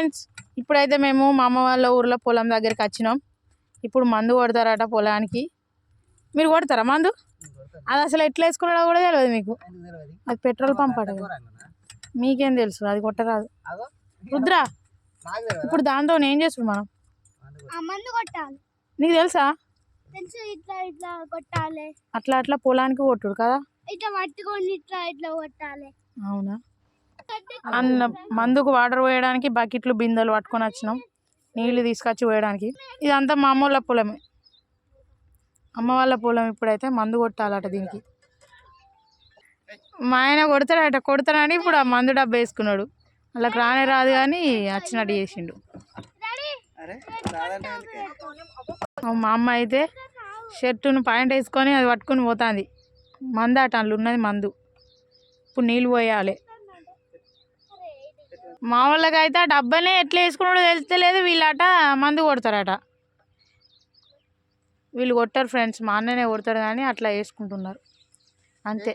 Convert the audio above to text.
Friends, ఇప్పుడైతే మేము మా అమ్మ వాళ్ళ ఊర్లో పొలం దగ్గరికి వచ్చినాం. ఇప్పుడు మందు కొడతారట పొలానికి. మీరు కొడతారా మందు? అది అసలు ఎట్లా వేసుకున్నాడో కూడా తెలియదు మీకు. అది పెట్రోల్ పంప్ అట. మీకేం తెలుసు? అది కొట్టరాదు. రుద్రా, ఇప్పుడు దాంతో ఏం చేస్తాడు మనం? నీకు తెలుసా? అట్లా అట్లా పొలానికి కొట్టుడు కదా. అవునా? అన్న మందుకు వాటర్ పోయడానికి బకెట్లు బిందెలు పట్టుకొని వచ్చినాం, నీళ్ళు తీసుకొచ్చి పోయడానికి. ఇదంతా మా అమ్మ వాళ్ళ పొలమే, అమ్మ వాళ్ళ పొలం. ఇప్పుడైతే మందు కొట్టాలట దీనికి. మా ఆయన కొడతాడని ఇప్పుడు ఆ మందు డబ్బా వేసుకున్నాడు. వాళ్ళకి రానే రాదు కానీ వచ్చినట్టు చేసిండు. మా అమ్మ అయితే షర్టును పాయింట్ వేసుకొని అది పట్టుకొని పోతుంది. మందు అట, అందులో ఉన్నది మందు. ఇప్పుడు నీళ్ళు పోయాలి. మా వాళ్ళకైతే ఆ డబ్బానే ఎట్లా వేసుకున్నాడో తెలుస్తలేదు. వీళ్ళట మందు కొడతారట. వీళ్ళు కొట్టారు ఫ్రెండ్స్, మా అన్ననే కొడతారు కానీ అట్లా వేసుకుంటున్నారు అంతే.